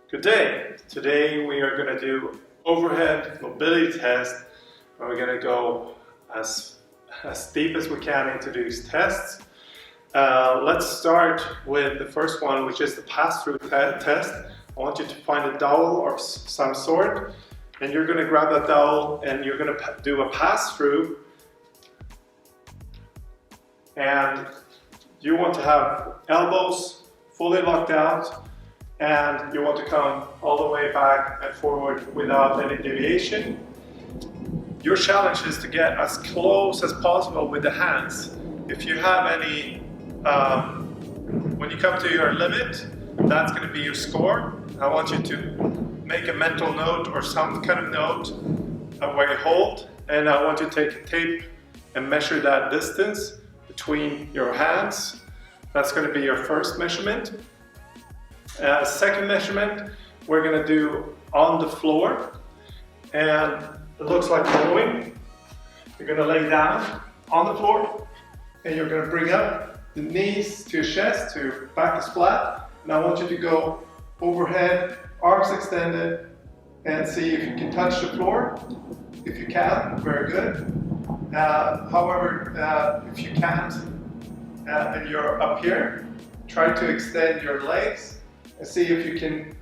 Good day. Today we are going to do overhead mobility test, and we're going to go as deep as we can into these tests. Let's start with the first one, which is the pass-through test. I want you to find a dowel of some sort, and you're going to grab that dowel and you're going to do a pass-through, and you want to have elbows fully locked out, and you want to come all the way back and forward without any deviation. Your challenge is to get as close as possible with the hands. If you have any, when you come to your limit, that's going to be your score. I want you to make a mental note or some kind of note of where you hold, and I want you to take a tape and measure that distance between your hands. That's going to be your first measurement. Second measurement, we're going to do on the floor, and it looks like rowing. You're going to lay down on the floor, and you're going to bring up the knees to your chest, to your back is flat. And I want you to go overhead, arms extended, and see if you can touch the floor. If you can, very good. However, if you can't, and you're up here, try to extend your legs and see if you can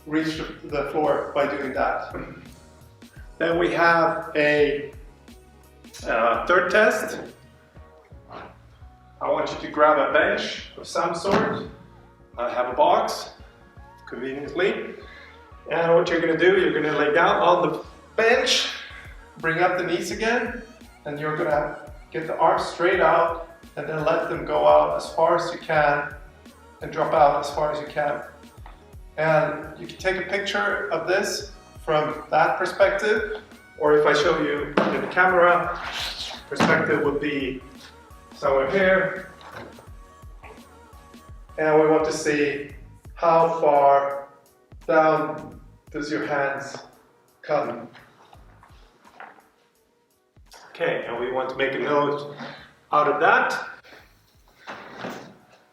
reach the floor by doing that. Then we have a third test. I want you to grab a bench of some sort. I have a box, conveniently. And what you're going to do, you're going to lay down on the bench, bring up the knees again, and you're going to get the arms straight out and then let them go out as far as you can and drop out as far as you can. And you can take a picture of this from that perspective, or if I show you in the camera, perspective would be somewhere here. And we want to see how far down does your hands come. Okay, and we want to make a note out of that.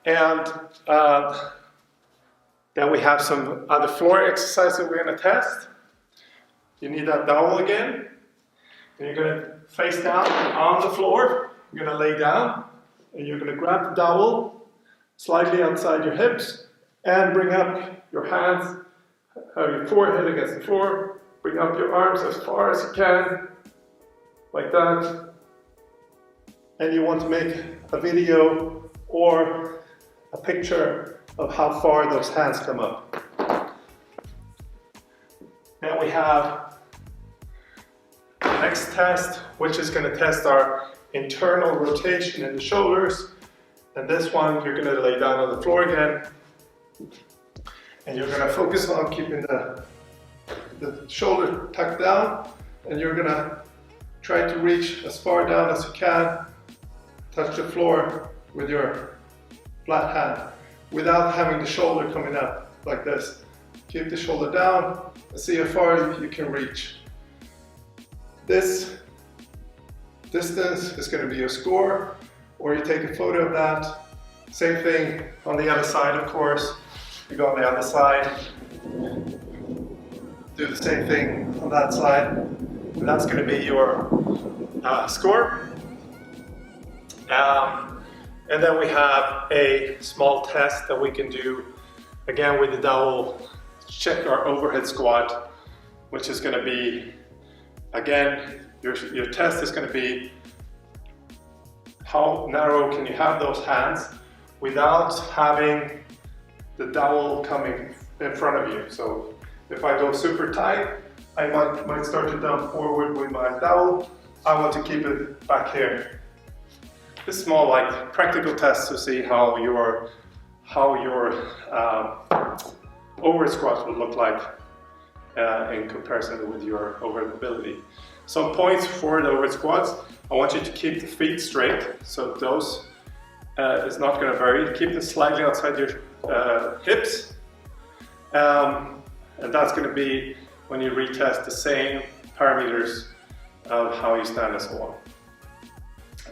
And then we have some other floor exercises we're going to test. You need that dowel again. And you're going to face down on the floor. You're going to lay down. And you're going to grab the dowel slightly outside your hips and bring up your hands, have your forehead against the floor. Bring up your arms as far as you can, like that. And you want to make a video or a picture of how far those hands come up. Then we have the next test, which is going to test our internal rotation in the shoulders. And this one, you're going to lay down on the floor again. And you're going to focus on keeping the shoulder tucked down. And you're going to try to reach as far down as you can, touch the floor with your flat hand, without having the shoulder coming up like this. Keep the shoulder down and see how far you can reach. This distance is going to be your score, or you take a photo of that. Same thing on the other side, of course. You go on the other side, do the same thing on that side, and that's going to be your score. And then we have a small test that we can do, again with the dowel, check our overhead squat, which is going to be, again, your test is going to be how narrow can you have those hands without having the dowel coming in front of you. So if I go super tight, I might start to dump forward with my dowel. I want to keep it back here. This is more like practical tests to see how your overhead squats would look like in comparison with your overhead mobility. Some points for the overhead squats. I want you to keep the feet straight, so those is not going to vary. Keep them slightly outside your hips, and that's going to be when you retest the same parameters of how you stand and so on.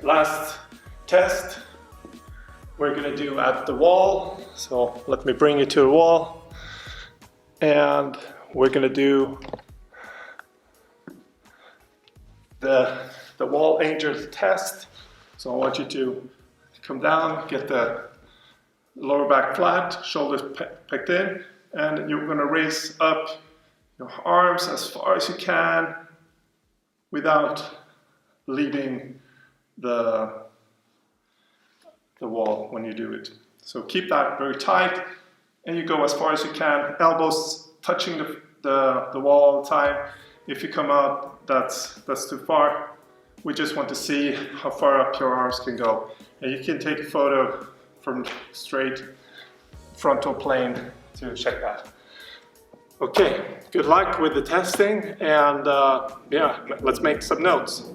Last test we're going to do at the wall. So let me bring you to a wall. and we're gonna do the wall angel test. So I want you to come down, get the lower back flat, shoulders pecked in, and you're gonna raise up your arms as far as you can without leaving the wall when you do it. So keep that very tight, and you go as far as you can, elbows touching the wall all the time. If you come out, that's too far. We just want to see how far up your arms can go. And you can take a photo from straight frontal plane to check that. Okay, good luck with the testing, and yeah, let's make some notes.